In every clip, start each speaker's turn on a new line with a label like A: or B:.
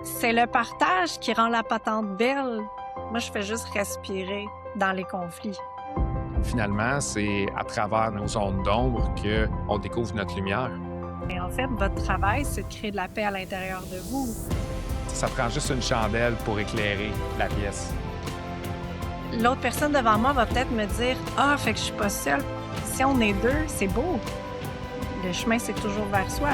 A: C'est le partage qui rend la patente belle. Moi, je fais juste respirer dans les conflits.
B: Finalement, c'est à travers nos zones d'ombre qu'on découvre notre lumière.
A: Et en fait, votre travail, c'est de créer de la paix à l'intérieur de vous.
B: Ça prend juste une chandelle pour éclairer la pièce.
A: L'autre personne devant moi va peut-être me dire « Ah, fait que je suis pas seule. » Si on est deux, c'est beau. Le chemin, c'est toujours vers soi.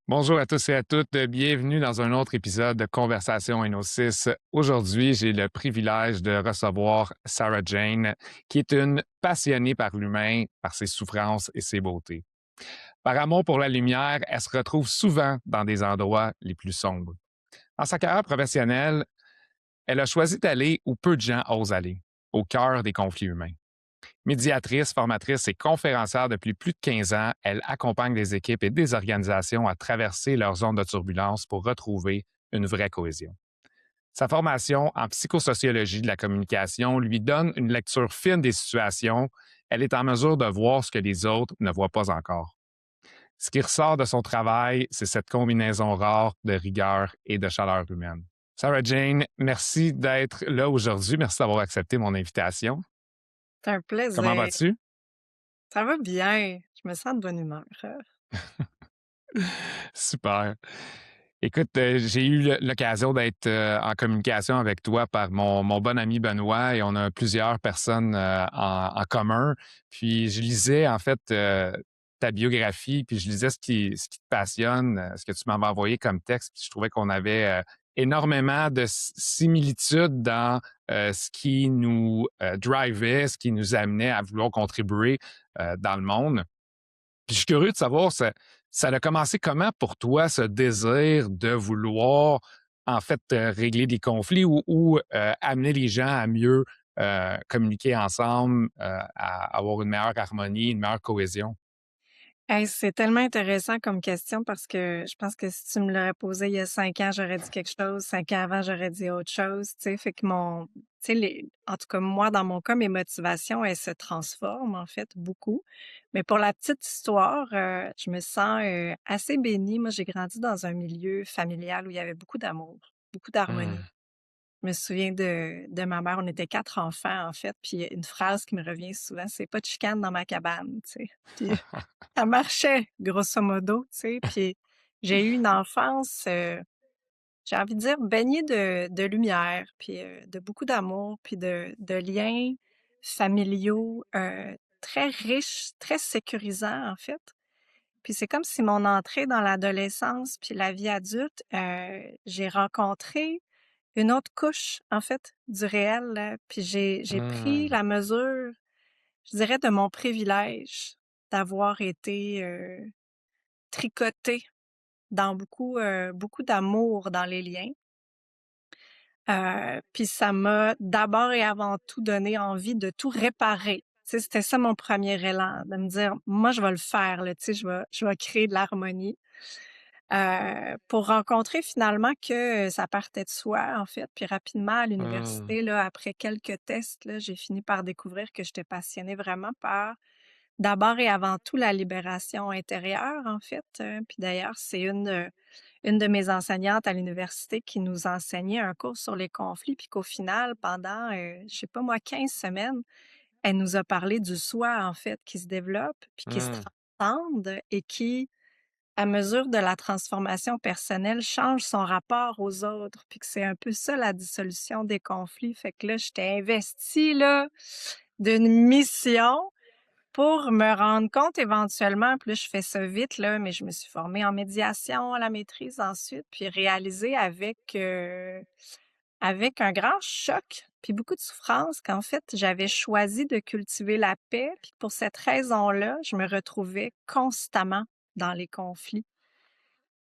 B: Bonjour à tous et à toutes. Bienvenue dans un autre épisode de Conversation NO6. Aujourd'hui, j'ai le privilège de recevoir Sarah Jane, qui est une passionnée par l'humain, par ses souffrances et ses beautés. Par amour pour la lumière, elle se retrouve souvent dans des endroits les plus sombres. Dans sa carrière professionnelle, elle a choisi d'aller où peu de gens osent aller, au cœur des conflits humains. Médiatrice, formatrice et conférencière depuis plus de 15 ans, elle accompagne des équipes et des organisations à traverser leurs zones de turbulence pour retrouver une vraie cohésion. Sa formation en psychosociologie de la communication lui donne une lecture fine des situations. Elle est en mesure de voir ce que les autres ne voient pas encore. Ce qui ressort de son travail, c'est cette combinaison rare de rigueur et de chaleur humaine. Sarah Jane, merci d'être là aujourd'hui. Merci d'avoir accepté mon invitation.
A: C'est un
B: Comment
A: plaisir.
B: vas-tu?
A: Ça va bien. Je me sens de bonne humeur.
B: Super. Écoute, j'ai eu l'occasion d'être en communication avec toi par mon bon ami Benoît et on a plusieurs personnes en commun. Puis je lisais en fait ta biographie, puis je lisais ce qui te passionne, ce que tu m'avais envoyé comme texte. Puis je trouvais qu'on avait énormément de similitudes dans ce qui nous drivait, ce qui nous amenait à vouloir contribuer dans le monde. Puis je suis curieux de savoir, ça a commencé comment pour toi, ce désir de vouloir, en fait, régler des conflits ou amener les gens à mieux communiquer ensemble, à avoir une meilleure harmonie, une meilleure cohésion?
A: Hey, c'est tellement intéressant comme question parce que je pense que si tu me l'aurais posé il y a 5 ans, j'aurais dit quelque chose. 5 ans avant, j'aurais dit autre chose. Tu sais, fait que tu sais, en tout cas, moi, dans mon cas, mes motivations, elles se transforment, en fait, beaucoup. Mais pour la petite histoire, je me sens assez bénie. Moi, j'ai grandi dans un milieu familial où il y avait beaucoup d'amour, beaucoup d'harmonie.
B: Hum.
A: Je me souviens de ma mère, on était 4 enfants, en fait, puis une phrase qui me revient souvent, c'est: «Pas de chicane dans ma cabane», tu sais? Puis ça marchait, grosso modo, tu sais? Puis j'ai eu une enfance, j'ai envie de dire baignée de lumière, puis, de beaucoup d'amour, puis de liens familiaux, très riches, très sécurisants, en fait. Puis c'est comme si mon entrée dans l'adolescence puis la vie adulte, j'ai rencontré une autre couche, en fait, du réel, là, puis j'ai pris
B: Hum.
A: la mesure, je dirais, de mon privilège d'avoir été, tricotée dans beaucoup d'amour dans les liens. Puis ça m'a d'abord et avant tout donné envie de tout réparer. Tu sais, c'était ça mon premier élan, de me dire: «Moi, je vais le faire, là, tu sais, je vais créer de l'harmonie». Pour rencontrer finalement que ça partait de soi, en fait. Puis rapidement à
B: Hum.
A: l'université, là, après quelques tests, là, j'ai fini par découvrir que j'étais passionnée vraiment par, d'abord et avant tout, la libération intérieure, en fait. Puis d'ailleurs, c'est une de mes enseignantes à l'université qui nous enseignait un cours sur les conflits, puis qu'au final, pendant, je sais pas moi, 15 semaines, elle nous a parlé du soi, en fait, qui se développe, puis qui se
B: Hum.
A: transcende et qui, à mesure de la transformation personnelle, change son rapport aux autres, puis que c'est un peu ça la dissolution des conflits. Fait que là, j'étais investie là d'une mission pour me rendre compte éventuellement, puis là, je fais ça vite là, mais je me suis formée en médiation à la maîtrise ensuite, puis réalisé avec un grand choc, puis beaucoup de souffrance qu'en fait, j'avais choisi de cultiver la paix, puis pour cette raison-là, je me retrouvais constamment dans les conflits.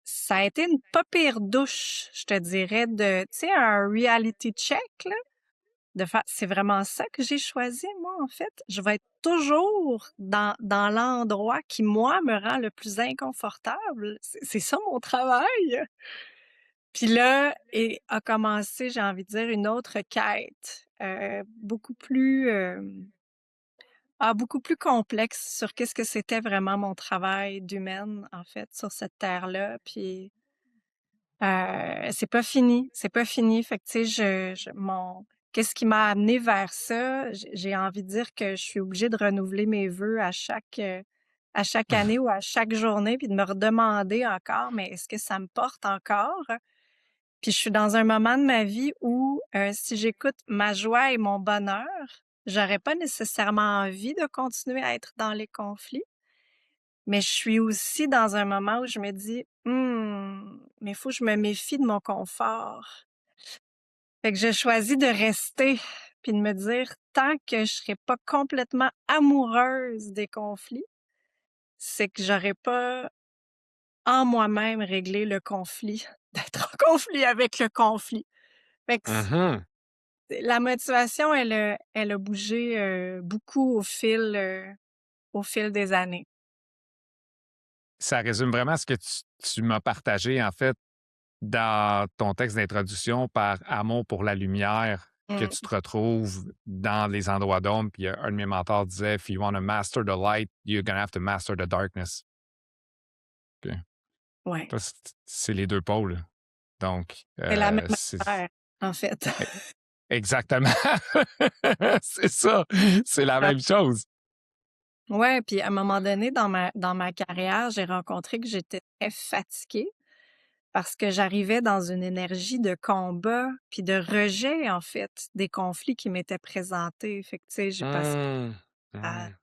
A: Ça a été une pas pire douche, je te dirais, tu sais, un reality check, là, de faire c'est vraiment ça que j'ai choisi, moi, en fait. Je vais être toujours dans l'endroit qui, moi, me rend le plus inconfortable. C'est ça mon travail. Puis là a commencé, j'ai envie de dire, une autre quête, beaucoup plus, beaucoup plus complexe sur qu'est-ce que c'était vraiment mon travail d'humaine, en fait, sur cette terre-là. Puis, c'est pas fini. Fait que, tu sais, qu'est-ce qui m'a amené vers ça? J'ai envie de dire que je suis obligée de renouveler mes vœux à chaque année ou à chaque journée, puis de me redemander encore, mais est-ce que ça me porte encore? Puis je suis dans un moment de ma vie où, si j'écoute ma joie et mon bonheur, j'aurais pas nécessairement envie de continuer à être dans les conflits, mais je suis aussi dans un moment où je me dis: mais il faut que je me méfie de mon confort». Fait que j'ai choisi de rester, puis de me dire: «Tant que je serai pas complètement amoureuse des conflits, c'est que j'aurais pas en moi-même réglé le conflit, d'être en conflit avec le conflit». Fait que
B: Mhm.
A: la motivation, elle a bougé, beaucoup au fil des années.
B: Ça résume vraiment ce que tu m'as partagé, en fait, dans ton texte d'introduction par amour pour la lumière que
A: Mmh.
B: tu te retrouves dans les endroits d'ombre. Puis un de mes mentors disait, If you want to master the light, you're gonna have to master the darkness. OK.
A: Ouais,
B: Ça, c'est les deux pôles. Donc,
A: c'est la même
B: c'est
A: affaire, en fait.
B: e- exactement. C'est ça. C'est la même chose.
A: Ouais, puis à un moment donné dans ma carrière, j'ai rencontré que j'étais très fatiguée parce que j'arrivais dans une énergie de combat puis de rejet, en fait, des conflits qui m'étaient présentés. Fait que, tu sais, j'ai passé
B: Hmm.
A: à
B: Ouais.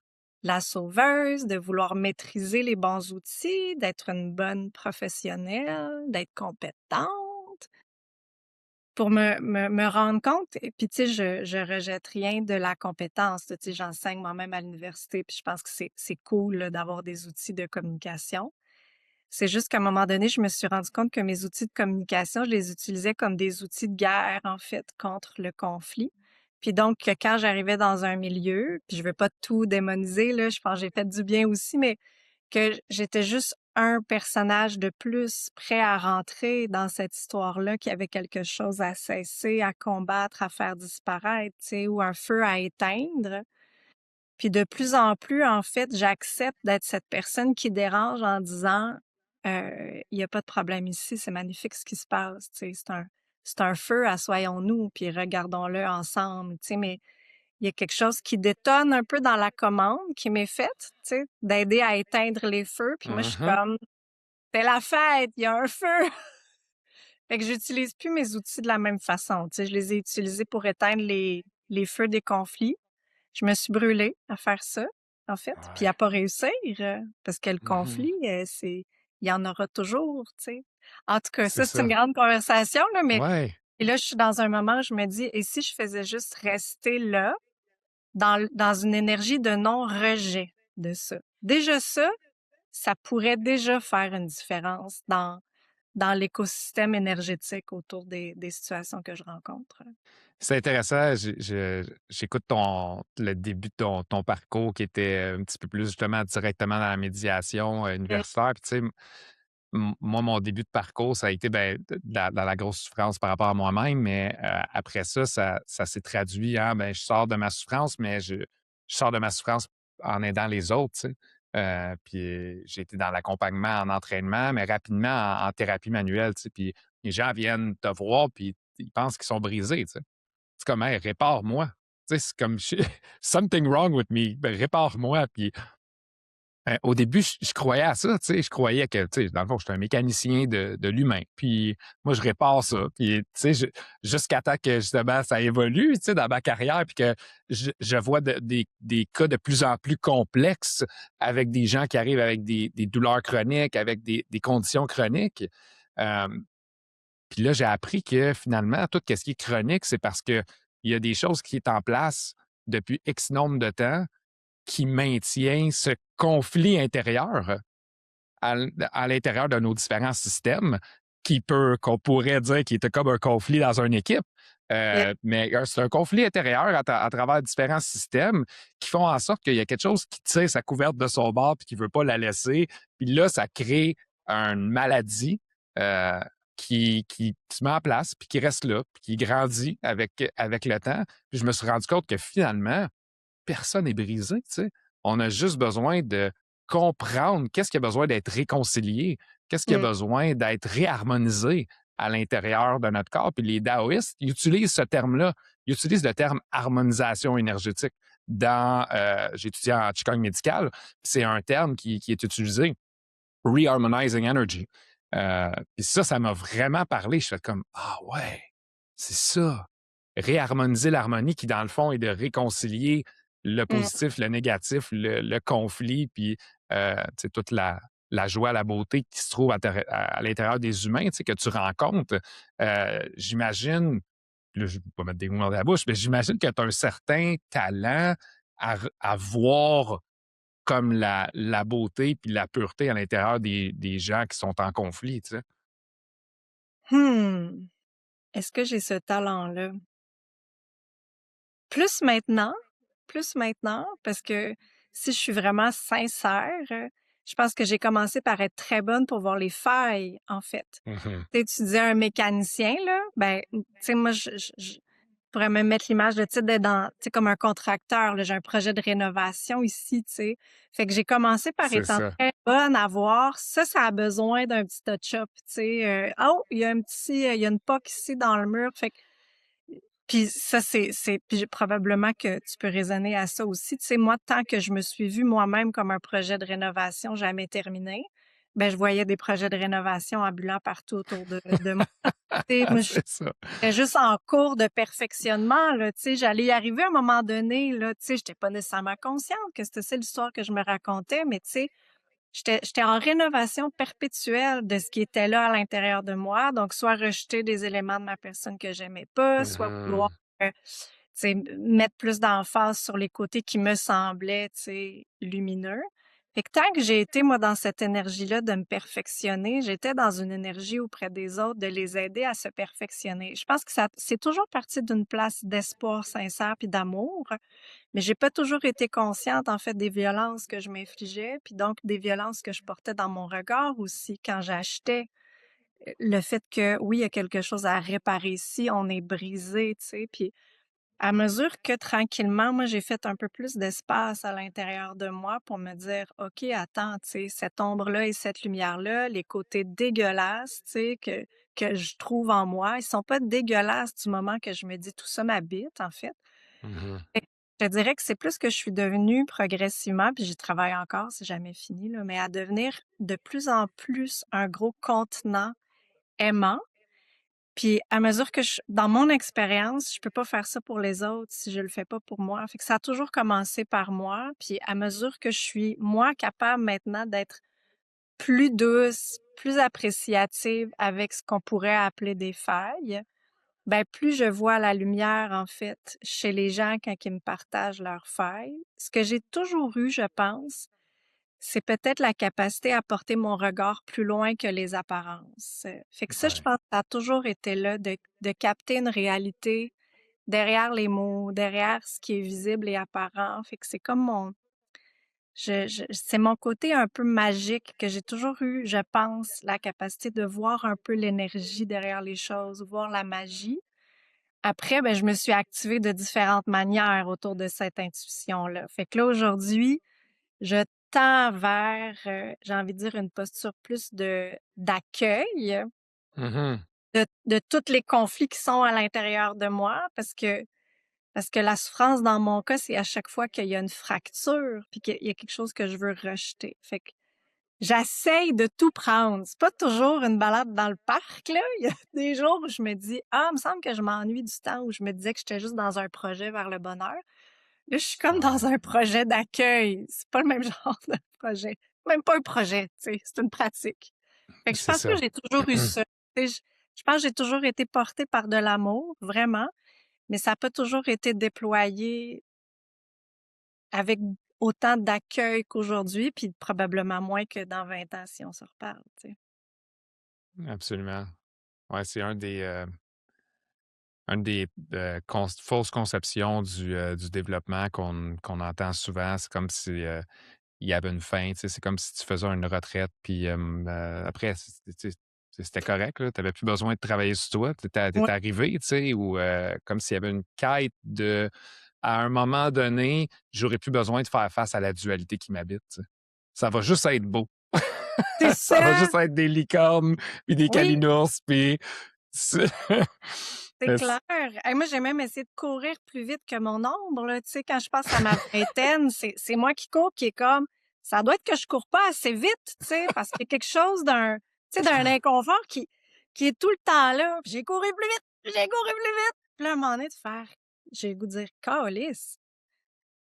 A: la sauveuse, de vouloir maîtriser les bons outils, d'être une bonne professionnelle, d'être compétente. Pour me rendre compte et puis tu sais, je rejette rien de la compétence, tu sais, j'enseigne moi-même à l'université, puis je pense que c'est cool, là, d'avoir des outils de communication. C'est juste qu'à un moment donné, je me suis rendu compte que mes outils de communication, je les utilisais comme des outils de guerre, en fait, contre le conflit. Puis donc, que quand j'arrivais dans un milieu, puis je veux pas tout démoniser, là, je pense que j'ai fait du bien aussi, mais que j'étais juste un personnage de plus prêt à rentrer dans cette histoire-là, qui avait quelque chose à cesser, à combattre, à faire disparaître, tu sais, ou un feu à éteindre. Puis de plus en plus, en fait, j'accepte d'être cette personne qui dérange en disant, «Il y a pas de problème ici, c'est magnifique ce qui se passe», tu sais, c'est un feu, assoyons-nous, puis regardons-le ensemble, tu sais, mais il y a quelque chose qui détonne un peu dans la commande qui m'est faite, tu sais, d'aider à éteindre les feux, puis moi, je suis
B: Mhm.
A: comme: «C'est la fête, il y a un feu!» Fait que j'utilise plus mes outils de la même façon, tu sais, je les ai utilisés pour éteindre les feux des conflits. Je me suis brûlée à faire ça, en fait, puis à
B: Ouais.
A: pas réussir, parce que le
B: Mhm.
A: conflit, il y en aura toujours, tu sais. En tout cas,
B: C'est
A: ça, c'est une
B: ça.
A: grande conversation, là, mais
B: Ouais.
A: et là, je suis dans un moment où je me dis: «Et si je faisais juste rester là?» dans une énergie de non-rejet de ça. Déjà ça, ça pourrait déjà faire une différence dans l'écosystème énergétique autour des situations que je rencontre.
B: C'est intéressant. J'écoute le début de ton parcours qui était un petit peu plus justement directement dans la médiation
A: Mmh,
B: universitaire. Puis, tu sais, moi, mon début de parcours, ça a été ben, dans la grosse souffrance par rapport à moi-même, mais après ça, ça s'est traduit en ben, je sors de ma souffrance, mais je sors de ma souffrance en aidant les autres. Tu sais. Puis j'ai été dans l'accompagnement en entraînement, mais rapidement en thérapie manuelle. Tu sais. Puis les gens viennent te voir, puis ils pensent qu'ils sont brisés. Tu sais. C'est comme, hey, répare-moi. Tu sais, c'est comme, something wrong with me. Ben, répare-moi. Puis au début, je croyais à ça, tu sais. Je croyais que, tu sais, dans le fond, j'étais un mécanicien de l'humain. Puis moi, je répare ça. Puis, tu sais, jusqu'à temps que, justement, ça évolue, tu sais, dans ma carrière, puis que je vois des cas de plus en plus complexes avec des gens qui arrivent avec des douleurs chroniques, avec des conditions chroniques. Euh, Puis là, j'ai appris que, finalement, tout ce qui est chronique, c'est parce que il y a des choses qui sont en place depuis X nombre de temps qui maintient ce conflit intérieur à l'intérieur de nos différents systèmes qu'on pourrait dire qui était comme un conflit dans une équipe.
A: yeah,
B: Mais c'est un conflit intérieur à travers différents systèmes qui font en sorte qu'il y a quelque chose qui tire sa couverte de son bord puis qui ne veut pas la laisser. Puis là, ça crée une maladie euh, qui se met en place puis qui reste là puis qui grandit avec le temps. Puis je me suis rendu compte que finalement, personne n'est brisé, tu sais. On a juste besoin de comprendre qu'est-ce qui a besoin d'être réconcilié, qu'est-ce qui a
A: Mmh.
B: besoin d'être réharmonisé à l'intérieur de notre corps. Puis les taoïstes, ils utilisent ce terme-là. Ils utilisent le terme harmonisation énergétique. J'ai étudié en Qigong médical, c'est un terme qui est utilisé, reharmonizing energy. Puis ça m'a vraiment parlé. Je fais comme, ah ouais, c'est ça. Réharmoniser l'harmonie qui, dans le fond, est de réconcilier le
A: Mmh.
B: positif, le négatif, le conflit, puis toute la joie, la beauté qui se trouve à l'intérieur des humains, que tu rencontres. J'imagine, là, je ne vais pas mettre des mots dans la bouche, mais j'imagine que tu as un certain talent à voir comme la beauté puis la pureté à l'intérieur des gens qui sont en conflit, tu sais?
A: Mmh. Est-ce que j'ai ce talent-là? Plus maintenant, plus maintenant, parce que si je suis vraiment sincère, je pense que j'ai commencé par être très bonne pour voir les failles, en fait.
B: Mmh.
A: Tu sais, tu disais un mécanicien, là, ben, tu sais, moi, je pourrais me mettre l'image de, tu sais, d'être dans, tu sais, comme un contracteur, là, j'ai un projet de rénovation ici, tu sais. Fait que j'ai commencé par
B: C'est
A: étant
B: ça.
A: très bonne à voir ça a besoin d'un petit touch-up, tu sais. Oh, il y a un petit, il y a une poque ici dans le mur. Fait que puis ça, puis probablement que tu peux raisonner à ça aussi. Tu sais, moi, tant que je me suis vue moi-même comme un projet de rénovation jamais terminé, ben je voyais des projets de rénovation ambulants partout autour de moi. Tu sais, moi,
B: C'est ça.
A: j'étais juste en cours de perfectionnement, là, tu sais, j'allais y arriver à un moment donné, là, tu sais, j'étais pas nécessairement consciente que c'était ça l'histoire que je me racontais, mais tu sais, j'étais en rénovation perpétuelle de ce qui était là à l'intérieur de moi, donc soit rejeter des éléments de ma personne que j'aimais pas, soit vouloir,
B: Mmh.
A: tu sais, mettre plus d'emphase sur les côtés qui me semblaient, tu sais, lumineux. Fait que tant que j'ai été, moi, dans cette énergie-là de me perfectionner, j'étais dans une énergie auprès des autres de les aider à se perfectionner. Je pense que ça c'est toujours parti d'une place d'espoir sincère puis d'amour, mais j'ai pas toujours été consciente, en fait, des violences que je m'infligeais, puis donc des violences que je portais dans mon regard aussi quand j'achetais. Le fait que, oui, il y a quelque chose à réparer ici, on est brisé, tu sais, puis à mesure que tranquillement, moi, j'ai fait un peu plus d'espace à l'intérieur de moi pour me dire: «OK, attends, tu sais, cette ombre-là et cette lumière-là, les côtés dégueulasses, tu sais, que je trouve en moi, ils sont pas dégueulasses du moment que je me dis: "Tout ça m'habite", en fait".
B: Mmh.
A: Fait que je te dirais que c'est plus que je suis devenue progressivement, puis j'y travaille encore, c'est jamais fini, là, mais à devenir de plus en plus un gros contenant aimant. Puis à mesure que dans mon expérience, je peux pas faire ça pour les autres si je le fais pas pour moi. Fait que ça a toujours commencé par moi, puis à mesure que je suis, moi, capable maintenant d'être plus douce, plus appréciative avec ce qu'on pourrait appeler des failles, ben plus je vois la lumière, en fait, chez les gens quand ils me partagent leurs failles. Ce que j'ai toujours eu, je pense, c'est peut-être la capacité à porter mon regard plus loin que les apparences. Fait que ça, je
B: Ouais.
A: pense que ça a toujours été là, de capter une réalité derrière les mots, derrière ce qui est visible et apparent. Fait que c'est comme c'est mon côté un peu magique que j'ai toujours eu, je pense, la capacité de voir un peu l'énergie derrière les choses, voir la magie. Après, ben, je me suis activée de différentes manières autour de cette intuition-là. Fait que là, aujourd'hui, je tends vers, j'ai envie de dire une posture plus d'accueil
B: Mmh.
A: de tous les conflits qui sont à l'intérieur de moi parce que la souffrance dans mon cas, c'est à chaque fois qu'il y a une fracture puis qu'il y a quelque chose que je veux rejeter. Fait que j'essaye de tout prendre. C'est pas toujours une balade dans le parc, là. Il y a des jours où je me dis: «Ah, il me semble que je m'ennuie du temps où je me disais que j'étais juste dans un projet vers le bonheur». Là, je suis comme dans
B: Ouais.
A: un projet d'accueil. C'est pas le même genre de projet. Même pas un projet, tu sais, c'est une pratique. Fait que je
B: C'est
A: pense que
B: ça.
A: j'ai toujours eu ça. Tu sais, je pense que j'ai toujours été portée par de l'amour, vraiment, mais ça a pas toujours été déployé avec autant d'accueil qu'aujourd'hui, puis probablement moins que dans 20 ans si on se reparle, tu sais.
B: Absolument. Ouais, c'est un des, fausses conceptions du développement qu'on entend souvent. C'est comme si, il y avait une fin, tu sais, c'est comme si tu faisais une retraite puis, après c'était correct là, tu avais plus besoin de travailler sur toi, tu étais
A: Ouais.
B: arrivé, tu sais, ou, comme s'il y avait une quête à un moment donné, j'aurai plus besoin de faire face à la dualité qui m'habite, tu sais. Ça va juste être beau.
A: C'est
B: Ça va
A: ça!
B: juste être des licornes, puis des
A: Oui,
B: calinours, puis c'est
A: c'est clair. Hey, moi, j'ai même essayé de courir plus vite que mon ombre, là. Tu sais, quand je passe à ma vingtaine, c'est moi qui cours, qui est comme, ça doit être que je cours pas assez vite, tu sais, parce qu'il y a quelque chose tu sais, d'un inconfort qui est tout le temps là. Puis j'ai couru plus vite, j'ai couru plus vite. Puis là, à un moment donné, de faire, j'ai le goût de dire, calisse,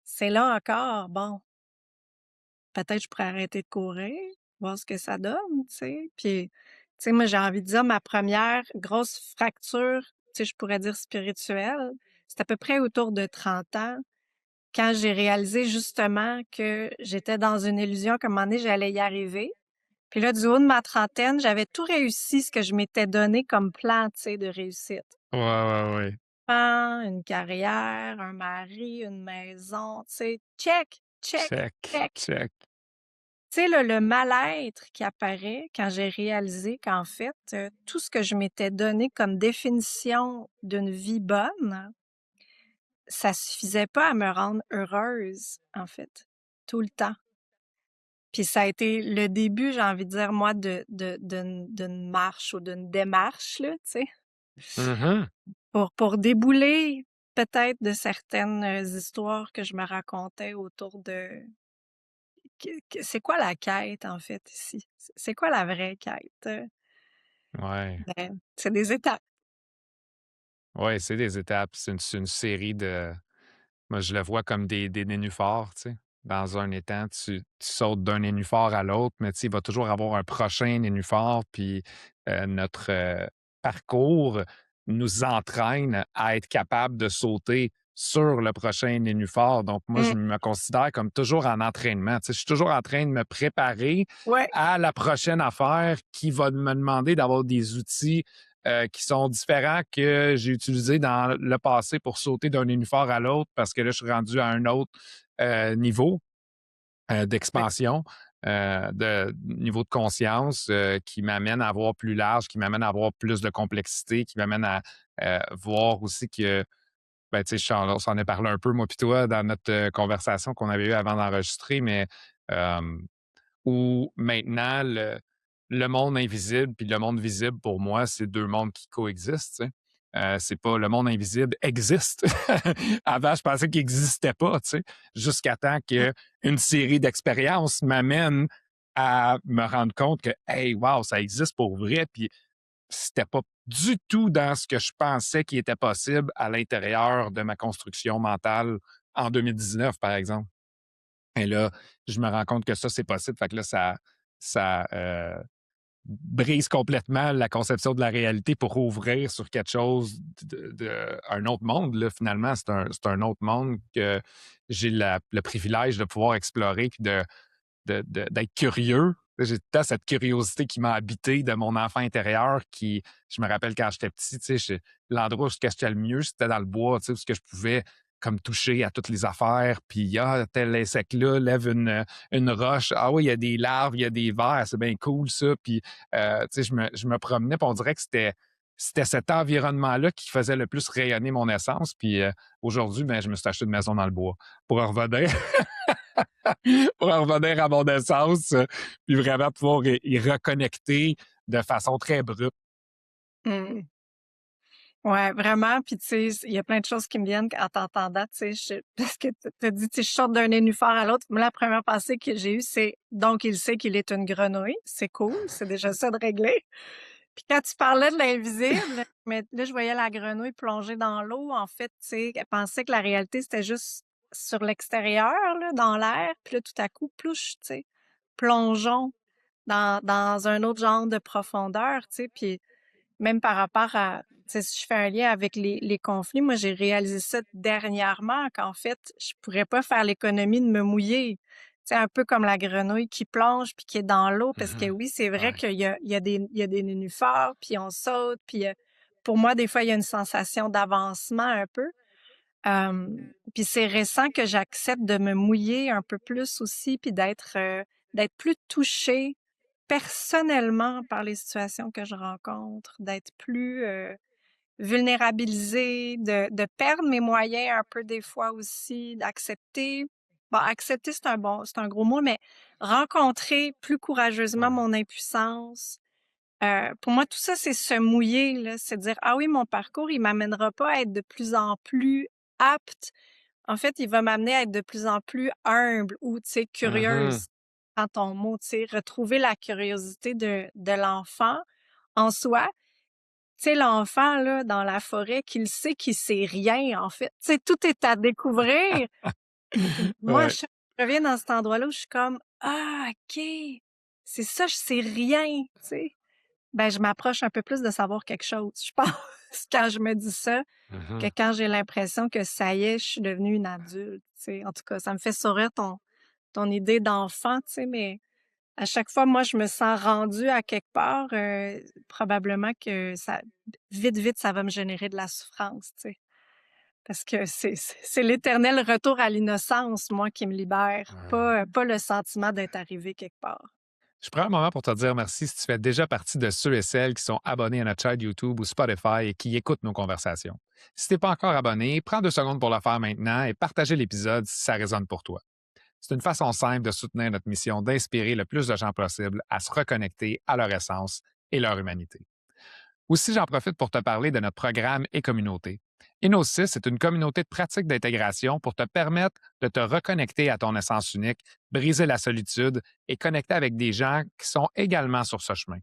A: c'est là encore. Bon, peut-être je pourrais arrêter de courir, voir ce que ça donne, tu sais. Puis, tu sais, moi, j'ai envie de dire, ma première grosse fracture, tu sais, je pourrais dire spirituelle, c'est à peu près autour de 30 ans, quand j'ai réalisé justement que j'étais dans une illusion, qu'à un moment donné, j'allais y arriver. Puis là, du haut de ma trentaine, j'avais tout réussi ce que je m'étais donné comme plan, tu sais, de réussite.
B: Ouais, ouais, ouais.
A: Une carrière, un mari, une maison, tu sais, check, check,
B: Check,
A: check.
B: check.
A: Tu sais, le mal-être qui apparaît quand j'ai réalisé qu'en fait, tout ce que je m'étais donné comme définition d'une vie bonne, ça suffisait pas à me rendre heureuse, en fait, tout le temps. Puis ça a été le début, j'ai envie de dire, moi, d'une marche ou d'une démarche, là, tu sais,
B: Mhm.
A: pour débouler peut-être de certaines histoires que je me racontais autour de c'est quoi la quête, en fait, ici? C'est quoi la vraie quête?
B: Ouais.
A: Ben, c'est des étapes.
B: Ouais, c'est des étapes. C'est une série de. Moi, je le vois comme des nénuphars, tu sais. Dans un étang, tu sautes d'un nénuphar à l'autre, mais tu sais, il va toujours avoir un prochain nénuphar, puis notre parcours nous entraîne à être capable de sauter sur le prochain nénuphar. Donc, moi,
A: Mmh.
B: je me considère comme toujours en entraînement. Tu sais, je suis toujours en train de me préparer
A: Ouais.
B: à la prochaine affaire qui va me demander d'avoir des outils qui sont différents que j'ai utilisés dans le passé pour sauter d'un nénuphar à l'autre parce que là, je suis rendu à un autre niveau
A: Ouais.
B: d'expansion, de niveau de conscience qui m'amène à voir plus large, qui m'amène à avoir plus de complexité, qui m'amène à voir aussi que, ben, tu sais, on s'en est parlé un peu, moi puis toi, dans notre conversation qu'on avait eue avant d'enregistrer, mais euh, où maintenant le monde invisible puis le monde visible, pour moi, c'est deux mondes qui coexistent, tu sais. C'est pas le monde invisible existe. Avant, je pensais qu'il n'existait pas, tu sais, jusqu'à temps
A: Mmh.
B: qu'une série d'expériences m'amène à me rendre compte que, hey, wow, ça existe pour vrai. Puis c'était pas du tout dans ce que je pensais qui était possible à l'intérieur de ma construction mentale en 2019, par exemple. Et là, je me rends compte que ça, c'est possible. Fait que là, ça brise complètement la conception de la réalité pour ouvrir sur quelque chose un autre monde. Là, finalement, c'est un autre monde que j'ai le privilège de pouvoir explorer puis d'être curieux. J'ai tout le temps cette curiosité qui m'a habité de mon enfant intérieur qui, je me rappelle quand j'étais petit, l'endroit où j'étais le mieux, c'était dans le bois, où ce que je pouvais comme toucher à toutes les affaires, puis ah, tel insecte-là lève une roche, ah oui, il y a des larves, il y a des vers, c'est bien cool ça, puis je me promenais, puis on dirait que c'était cet environnement-là qui faisait le plus rayonner mon essence, puis aujourd'hui, ben, je me suis acheté une maison dans le bois pour en revenir pour en revenir à mon essence, puis vraiment pouvoir y reconnecter de façon très brute.
A: Mmh. Ouais, vraiment, puis tu sais, il y a plein de choses qui me viennent en t'entendant, tu sais, parce que tu as dit, tu sais: «Je saute d'un nénuphar à l'autre». Moi, la première pensée que j'ai eue, c'est: «Donc il sait qu'il est une grenouille». C'est cool, c'est déjà ça de réglé. Puis quand tu parlais de l'invisible, mais là, je voyais la grenouille plonger dans l'eau. En fait, tu sais, elle pensait que la réalité, c'était juste sur l'extérieur, là, dans l'air. Puis là, tout à coup, plouche, tu sais, plongeons dans un autre genre de profondeur, tu sais. Puis même par rapport à, tu sais, si je fais un lien avec les conflits, moi, j'ai réalisé ça dernièrement, qu'en fait, je pourrais pas faire l'économie de me mouiller. Tu sais, un peu comme la grenouille qui plonge puis qui est dans l'eau, parce que
B: Mhm.
A: oui, c'est vrai
B: Ouais.
A: qu'il y a des nénuphars, puis on saute, puis pour moi, des fois, il y a une sensation d'avancement un peu. Puis c'est récent que j'accepte de me mouiller un peu plus aussi, puis d'être plus touchée personnellement par les situations que je rencontre, d'être plus vulnérabiliser, de perdre mes moyens un peu des fois aussi, d'accepter. Bon, accepter, c'est un gros mot, mais rencontrer plus courageusement
B: Ouais.
A: mon impuissance. Pour moi, tout ça, c'est se mouiller, là. C'est dire: «Ah oui, mon parcours, il m'amènera pas à être de plus en plus apte. En fait, il va m'amener à être de plus en plus humble ou, tu sais,
B: Mhm.
A: curieuse». Prends ton mot, tu sais, retrouver la curiosité de l'enfant en soi. Tu sais, l'enfant, là, dans la forêt, qu'il sait qu'il sait rien, en fait. Tu sais, tout est à découvrir. Moi,
B: Ouais.
A: je reviens dans cet endroit-là où je suis comme: «Ah OK, c'est ça, je sais rien», tu sais? Ben, je m'approche un peu plus de savoir quelque chose, je pense, quand je me dis ça, que
B: Mhm.
A: quand j'ai l'impression que ça y est, je suis devenue une adulte, tu sais? En tout cas, ça me fait sourire ton idée d'enfant, tu sais, mais à chaque fois, moi, je me sens rendue à quelque part, probablement que ça vite, vite, ça va me générer de la souffrance, tu sais? Parce que c'est l'éternel retour à l'innocence, moi, qui me libère, pas le sentiment d'être arrivé quelque part.
B: Je prends un moment pour te dire merci si tu fais déjà partie de ceux et celles qui sont abonnés à notre chaîne YouTube ou Spotify et qui écoutent nos conversations. Si tu n'es pas encore abonné, prends 2 secondes pour le faire maintenant et partager l'épisode si ça résonne pour toi. C'est une façon simple de soutenir notre mission d'inspirer le plus de gens possible à se reconnecter à leur essence et leur humanité. Aussi, j'en profite pour te parler de notre programme et communauté. Inno6 est une communauté de pratique d'intégration pour te permettre de te reconnecter à ton essence unique, briser la solitude et connecter avec des gens qui sont également sur ce chemin.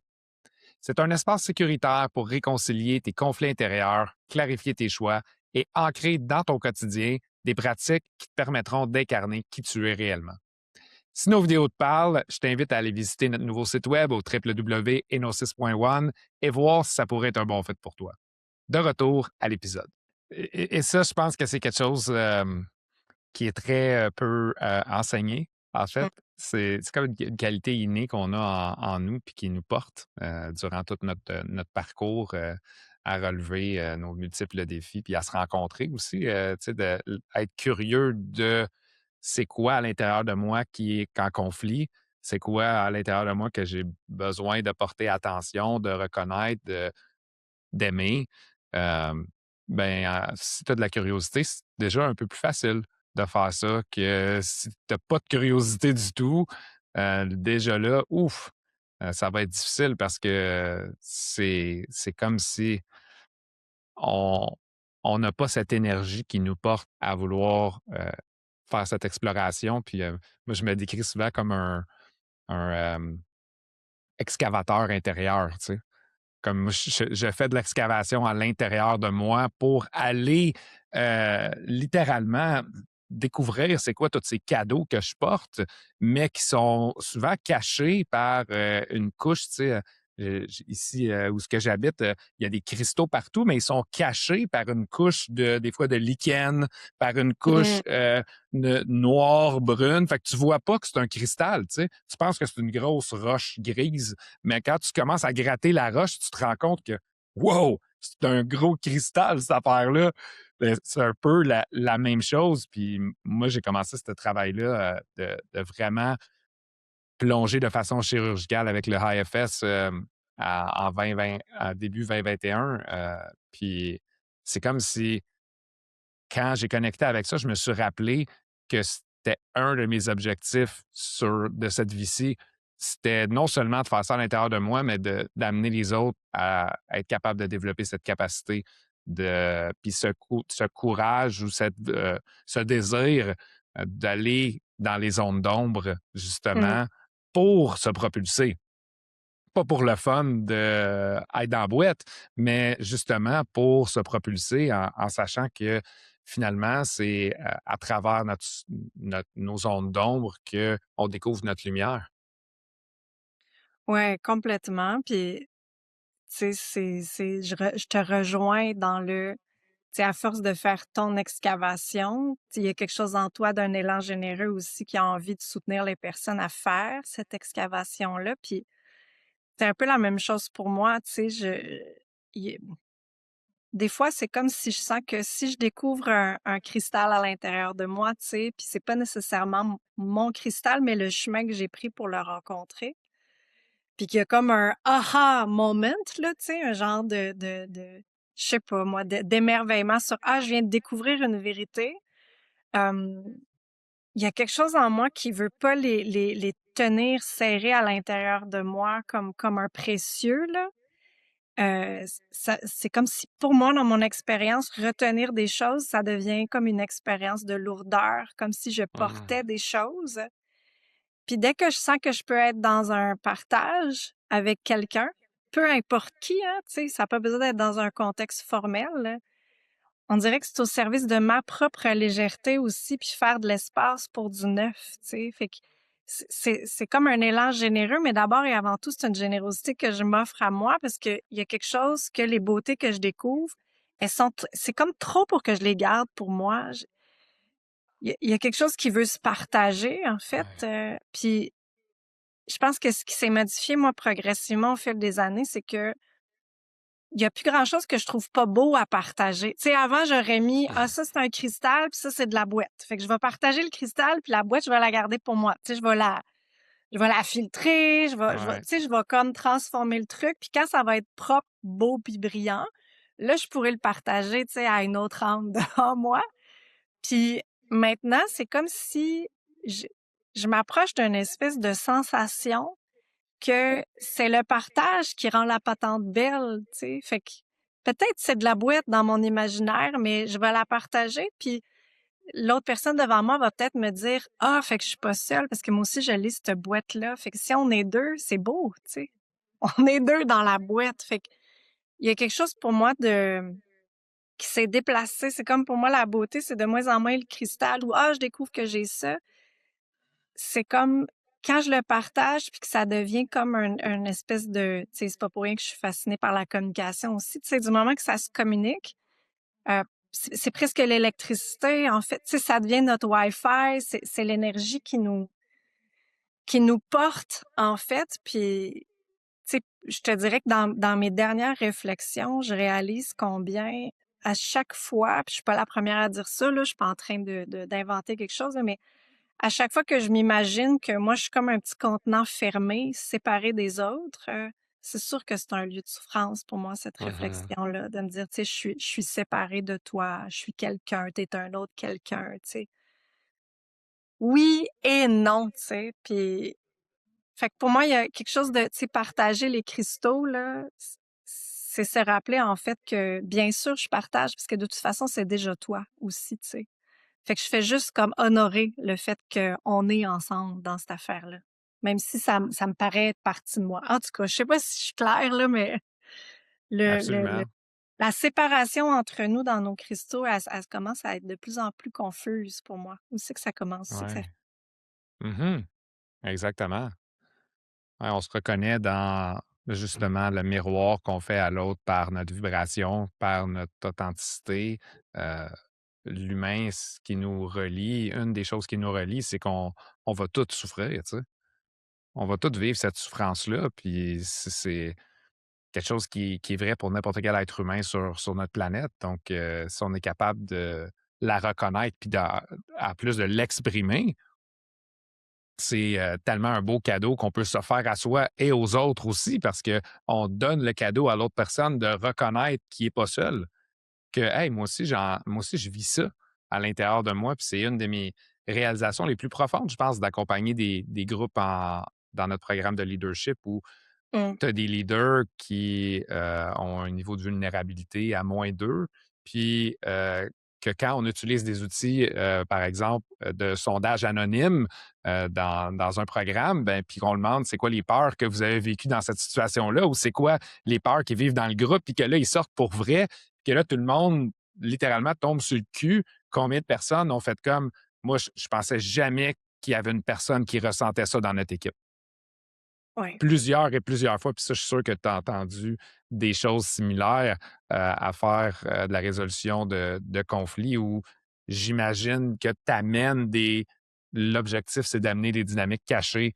B: C'est un espace sécuritaire pour réconcilier tes conflits intérieurs, clarifier tes choix et ancrer dans ton quotidien des pratiques qui te permettront d'incarner qui tu es réellement. Si nos vidéos te parlent, je t'invite à aller visiter notre nouveau site web au www.eno6.one et voir si ça pourrait être un bon fit pour toi. De retour à l'épisode. Et ça, je pense que c'est quelque chose qui est très peu enseigné. En fait, c'est comme une qualité innée qu'on a en nous puis qui nous porte durant tout notre parcours à relever nos multiples défis puis à se rencontrer aussi, tu sais, être curieux de c'est quoi à l'intérieur de moi qui est en conflit, c'est quoi à l'intérieur de moi que j'ai besoin de porter attention, de reconnaître, d'aimer. Euh, si tu as de la curiosité, c'est déjà un peu plus facile de faire ça que si tu n'as pas de curiosité du tout. Déjà là, ouf, ça va être difficile parce que c'est comme si on on n'a pas cette énergie qui nous porte à vouloir faire cette exploration. Puis moi, je me décris souvent comme un excavateur intérieur, tu sais. Comme moi, je fais de l'excavation à l'intérieur de moi pour aller littéralement découvrir c'est quoi tous ces cadeaux que je porte, mais qui sont souvent cachés par une couche, tu sais. Ici, où ce que j'habite, il y a des cristaux partout, mais ils sont cachés par une couche des fois de lichen, par une couche
A: Mmh.
B: noire, brune. Fait que tu vois pas que c'est un cristal, tu sais. Tu penses que c'est une grosse roche grise, mais quand tu commences à gratter la roche, tu te rends compte que, wow, c'est un gros cristal, cette affaire-là. C'est un peu la même chose. Puis moi, j'ai commencé ce travail-là de vraiment plonger de façon chirurgicale avec le HFS en 2020, en début 2021. Puis c'est comme si quand j'ai connecté avec ça, je me suis rappelé que c'était un de mes objectifs de cette vie-ci. C'était non seulement de faire ça à l'intérieur de moi, mais d'amener les autres à être capable de développer cette capacité puis ce courage ou ce désir d'aller dans les zones d'ombre,
A: Mmh.
B: justement, pour se propulser. Pas pour le fun d'être dans la boîte, mais justement pour se propulser en sachant que finalement, c'est à travers nos zones d'ombre qu'on découvre notre lumière.
A: Ouais, complètement. Puis, tu sais, je te rejoins dans tu sais, à force de faire ton excavation, tu sais, il y a quelque chose en toi d'un élan généreux aussi qui a envie de soutenir les personnes à faire cette excavation-là. Puis, c'est un peu la même chose pour moi, tu sais, il des fois, c'est comme si je sens que si je découvre un cristal à l'intérieur de moi, tu sais, puis c'est pas nécessairement mon cristal, mais le chemin que j'ai pris pour le rencontrer. Puis qu'il y a comme un aha moment là, tu sais, un genre de je sais pas moi, d'émerveillement sur ah, je viens de découvrir une vérité. Euh, il y a quelque chose en moi qui veut pas les tenir serrés à l'intérieur de moi comme un précieux là. C'est comme si pour moi, dans mon expérience, retenir des choses, ça devient comme une expérience de lourdeur, comme si je
B: Mhm.
A: portais des choses. Puis dès que je sens que je peux être dans un partage avec quelqu'un, peu importe qui, hein, tu sais, ça n'a pas besoin d'être dans un contexte formel, là. On dirait que c'est au service de ma propre légèreté aussi, puis faire de l'espace pour du neuf, tu sais. Fait que c'est comme un élan généreux, mais d'abord et avant tout, c'est une générosité que je m'offre à moi parce qu'il y a quelque chose que les beautés que je découvre, c'est comme trop pour que je les garde pour moi. Il y a quelque chose qui veut se partager, en fait.
B: Ouais.
A: Puis je pense que ce qui s'est modifié, moi, progressivement au fil des années, c'est que il y a plus grand-chose que je trouve pas beau à partager. Tu sais, avant, j'aurais mis, ah, ça, c'est un cristal, puis ça, c'est de la boîte. Fait que je vais partager le cristal, puis la boîte, je vais la garder pour moi. Tu sais, je vais la filtrer,
B: Ouais.
A: tu sais, je vais comme transformer le truc, puis quand ça va être propre, beau, puis brillant, là, je pourrais le partager, tu sais, à une autre âme devant moi. Puis maintenant, c'est comme si je, je m'approche d'une espèce de sensation que c'est le partage qui rend la patente belle, tu sais. Fait que peut-être c'est de la boîte dans mon imaginaire, mais je vais la partager, puis l'autre personne devant moi va peut-être me dire ah, fait que je suis pas seule parce que moi aussi je lis cette boîte-là. Fait que si on est deux, c'est beau, tu sais. On est deux dans la boîte. Fait que il y a quelque chose pour moi de qui s'est déplacé. C'est comme pour moi la beauté, c'est de moins en moins le cristal où ah, je découvre que j'ai ça. C'est comme quand je le partage puis que ça devient comme un espèce de, tu sais, c'est pas pour rien que je suis fascinée par la communication aussi. Tu sais, du moment que ça se communique, euh, c'est presque l'électricité en fait. Tu sais, ça devient notre Wi-Fi. C'est l'énergie qui nous porte en fait. Puis, tu sais, je te dirais que dans mes dernières réflexions, je réalise combien à chaque fois, puis je suis pas la première à dire ça là, je suis pas en train d'inventer quelque chose, là, mais à chaque fois que je m'imagine que moi, je suis comme un petit contenant fermé, séparé des autres, c'est sûr que c'est un lieu de souffrance pour moi, cette
B: Mhm.
A: réflexion-là, de me dire, tu sais, je suis séparée de toi, je suis quelqu'un, t'es un autre quelqu'un, tu sais. Oui et non, tu sais. Puis, fait que pour moi, il y a quelque chose de, tu sais, partager les cristaux, là, c'est se rappeler, en fait, que bien sûr, je partage, parce que de toute façon, c'est déjà toi aussi, tu sais. Fait que je fais juste comme honorer le fait qu'on est ensemble dans cette affaire-là. Même si ça me paraît être partie de moi. En tout cas, je sais pas si je suis claire, là, mais le
B: Absolument.
A: la séparation entre nous dans nos cristaux, elle commence à être de plus en plus confuse pour moi. Où c'est que ça commence? Où c'est que ça
B: Ouais. Mhm. Exactement. Ouais, on se reconnaît dans justement le miroir qu'on fait à l'autre par notre vibration, par notre authenticité. Euh, L'humain, ce qui nous relie, une des choses qui nous relie, c'est qu'on va tous souffrir, tu sais. On va tous vivre cette souffrance-là, puis c'est quelque chose qui est vrai pour n'importe quel être humain sur notre planète. Donc, si on est capable de la reconnaître, puis à plus de l'exprimer, c'est tellement un beau cadeau qu'on peut s'offrir à soi et aux autres aussi, parce qu'on donne le cadeau à l'autre personne de reconnaître qu'il n'est pas seul, que hey, moi aussi, je vis ça à l'intérieur de moi. Puis c'est une de mes réalisations les plus profondes, je pense, d'accompagner des groupes dans notre programme de leadership où
A: mmh,
B: tu as des leaders qui ont un niveau de vulnérabilité à -2, puis que quand on utilise des outils, par exemple, de sondage anonyme dans un programme, ben, puis qu'on demande c'est quoi les peurs que vous avez vécues dans cette situation-là, ou c'est quoi les peurs qui vivent dans le groupe, puis que là, ils sortent pour vrai, que là, tout le monde, littéralement, tombe sur le cul. Combien de personnes ont fait comme moi, je pensais jamais qu'il y avait une personne qui ressentait ça dans notre équipe
A: ouais,
B: plusieurs et plusieurs fois. Puis ça, je suis sûr que tu as entendu des choses similaires à faire de la résolution de conflits où j'imagine que tu amènes des. L'objectif, c'est d'amener des dynamiques cachées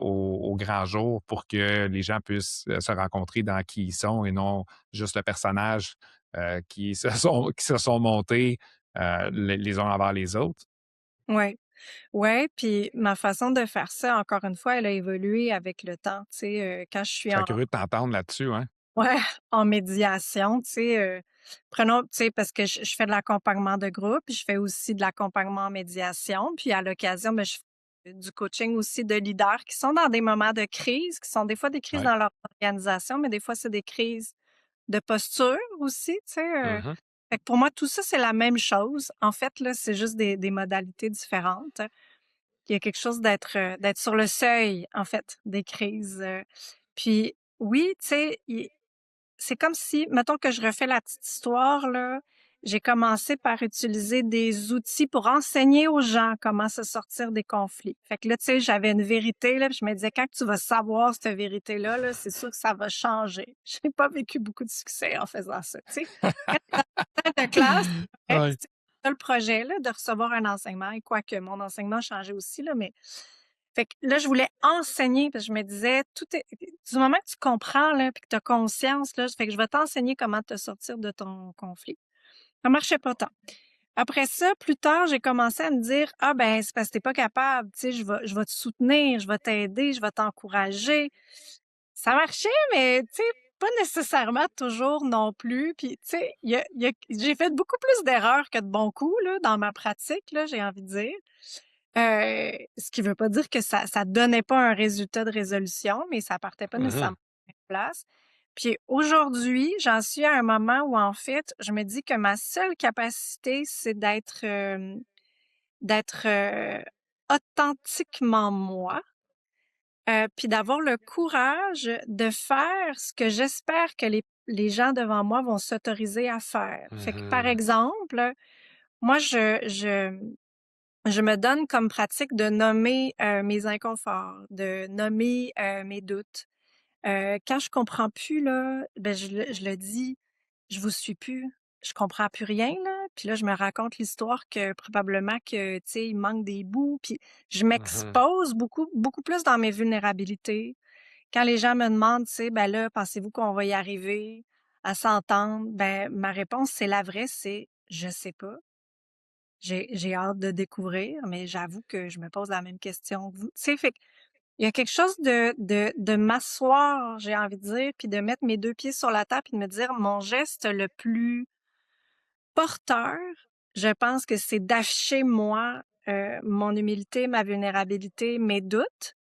B: au grand jour pour que les gens puissent se rencontrer dans qui ils sont et non juste le personnage qui se sont montés les uns envers les autres.
A: ouais. Ouais, puis ma façon de faire ça, encore une fois, elle a évolué avec le temps, tu sais, quand je
B: Je
A: suis
B: serais
A: en
B: curieux de t'entendre là-dessus, hein?
A: Ouais, en médiation, tu sais, prenons, tu sais, parce que je fais de l'accompagnement de groupe, puis je fais aussi de l'accompagnement en médiation, puis à l'occasion, ben, je fais du coaching aussi de leaders qui sont dans des moments de crise, qui sont des fois des crises
B: Ouais.
A: dans leur organisation, mais des fois, c'est des crises de posture aussi, tu sais.
B: Mhm.
A: Fait que pour moi, tout ça, c'est la même chose. En fait, là, c'est juste des modalités différentes. Il y a quelque chose d'être sur le seuil, en fait, des crises. Puis oui, tu sais, c'est comme si, mettons que je refais la petite histoire, là, j'ai commencé par utiliser des outils pour enseigner aux gens comment se sortir des conflits. Fait que là, tu sais, j'avais une vérité, là, puis je me disais, quand tu vas savoir cette vérité-là, là, c'est sûr que ça va changer. J'ai pas vécu beaucoup de succès en faisant ça, tu sais. Quand t'es dans une salle de classe, c'est
B: Ouais.
A: ça le projet, là, de recevoir un enseignement, et quoique mon enseignement a changé aussi, là, mais fait que là, je voulais enseigner parce que je me disais, tout est du moment que tu comprends là, puis que tu as conscience là, fait que je vais t'enseigner comment te sortir de ton conflit. Ça marchait pas tant. Après ça, plus tard, j'ai commencé à me dire, ah ben c'est parce que t'es pas capable, tu sais, je vais te soutenir, je vais t'aider, je vais t'encourager. Ça marchait, mais tu sais, pas nécessairement toujours non plus. Puis tu sais, j'ai fait beaucoup plus d'erreurs que de bons coups là dans ma pratique là, j'ai envie de dire. Ce qui veut pas dire que ça donnait pas un résultat de résolution, mais ça partait pas
B: Mhm.
A: nécessairement de la même place. Puis aujourd'hui, j'en suis à un moment où, en fait, je me dis que ma seule capacité, c'est d'être authentiquement moi, puis d'avoir le courage de faire ce que j'espère que les gens devant moi vont s'autoriser à faire. Fait que, par
B: Mhm.
A: exemple, moi, je me donne comme pratique de nommer, mes inconforts, de nommer, mes doutes. Quand je comprends plus là, ben je le dis: «Je vous suis plus, je comprends plus rien là». Puis là, je me raconte l'histoire que probablement que, tu sais, il manque des bouts, puis je
B: Mhm.
A: m'expose beaucoup beaucoup plus dans mes vulnérabilités. Quand les gens me demandent, tu sais: «Ben là, pensez-vous qu'on va y arriver à s'entendre?» Ben, ma réponse, c'est la vraie, c'est: «Je sais pas». J'ai hâte de découvrir, mais j'avoue que je me pose la même question que vous. Tu sais, fait il y a quelque chose de m'asseoir, j'ai envie de dire, puis de mettre mes 2 pieds sur la table, puis de me dire: «Mon geste le plus porteur, je pense que c'est d'afficher moi, mon humilité, ma vulnérabilité, mes doutes,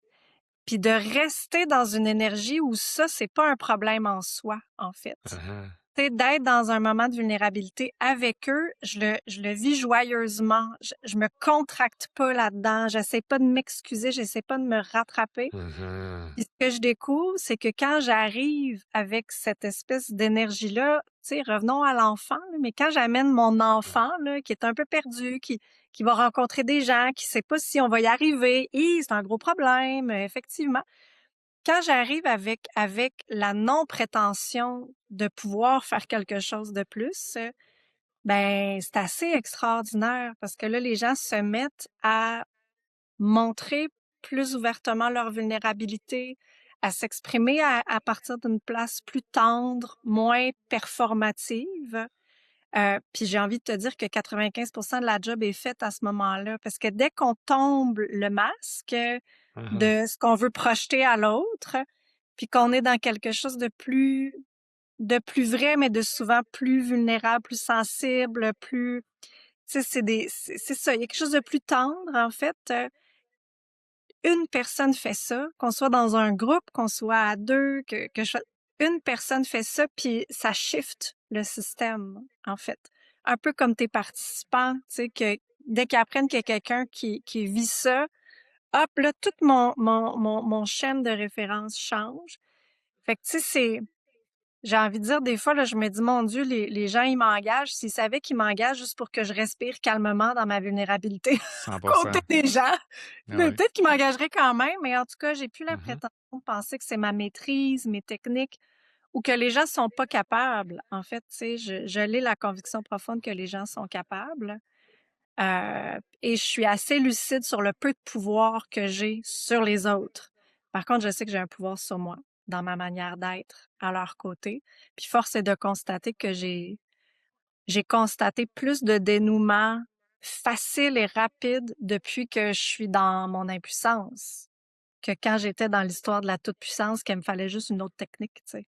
A: puis de rester dans une énergie où ça, c'est pas un problème en soi, en fait».
B: Mhm.
A: Tu sais, d'être dans un moment de vulnérabilité avec eux, je le vis joyeusement. Je me contracte pas là-dedans. J'essaie pas de m'excuser, j'essaie pas de me rattraper.
B: Mhm.
A: Puis ce que je découvre, c'est que quand j'arrive avec cette espèce d'énergie-là, tu sais, revenons à l'enfant, là, mais quand j'amène mon enfant, là, qui est un peu perdu, qui va rencontrer des gens, qui sait pas si on va y arriver, et c'est un gros problème, effectivement. Quand j'arrive avec la non-prétention de pouvoir faire quelque chose de plus, ben, c'est assez extraordinaire parce que là, les gens se mettent à montrer plus ouvertement leur vulnérabilité, à s'exprimer à partir d'une place plus tendre, moins performative. Puis j'ai envie de te dire que 95% de la job est faite à ce moment-là parce que dès qu'on tombe le masque
B: Mhm.
A: de ce qu'on veut projeter à l'autre, puis qu'on est dans quelque chose de plus vrai, mais de souvent plus vulnérable, plus sensible, plus, tu sais, c'est ça, il y a quelque chose de plus tendre, en fait. Une personne fait ça, qu'on soit dans un groupe, qu'on soit à deux, une personne fait ça, puis ça shift le système, en fait. Un peu comme tes participants, tu sais, que dès qu'ils apprennent qu'il y a quelqu'un qui vit ça, hop, là, tout mon chaîne de référence change. Fait que, tu sais, j'ai envie de dire, des fois, là, je me dis, mon Dieu, les gens, ils m'engagent. S'ils savaient qu'ils m'engagent juste pour que je respire calmement dans ma vulnérabilité à côté
B: 100%.
A: des gens,
B: Ah
A: mais
B: ouais.
A: peut-être qu'ils m'engageraient quand même. Mais en tout cas, j'ai plus la
B: Mhm.
A: prétention de penser que c'est ma maîtrise, mes techniques, ou que les gens sont pas capables. En fait, tu sais, je l'ai la conviction profonde que les gens sont capables. Et je suis assez lucide sur le peu de pouvoir que j'ai sur les autres. Par contre, je sais que j'ai un pouvoir sur moi, dans ma manière d'être à leur côté. Puis force est de constater que j'ai constaté plus de dénouement facile et rapide depuis que je suis dans mon impuissance que quand j'étais dans l'histoire de la toute-puissance, qu'il me fallait juste une autre technique, tu sais.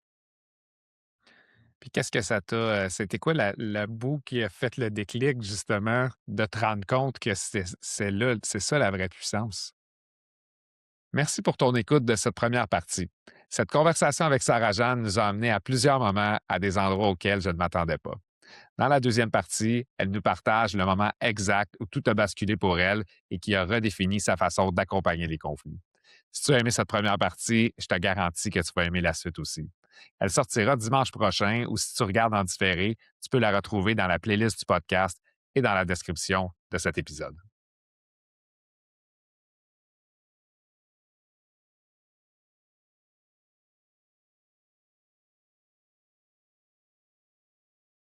B: Puis qu'est-ce que ça t'a, c'était quoi le bout qui a fait le déclic justement de te rendre compte que c'est ça la vraie puissance? Merci pour ton écoute de cette première partie. Cette conversation avec Sarah-Jeanne nous a amenés à plusieurs moments à des endroits auxquels je ne m'attendais pas. Dans la deuxième partie, elle nous partage le moment exact où tout a basculé pour elle et qui a redéfini sa façon d'accompagner les conflits. Si tu as aimé cette première partie, je te garantis que tu vas aimer la suite aussi. Elle sortira dimanche prochain ou si tu regardes en différé, tu peux la retrouver dans la playlist du podcast et dans la description de cet épisode.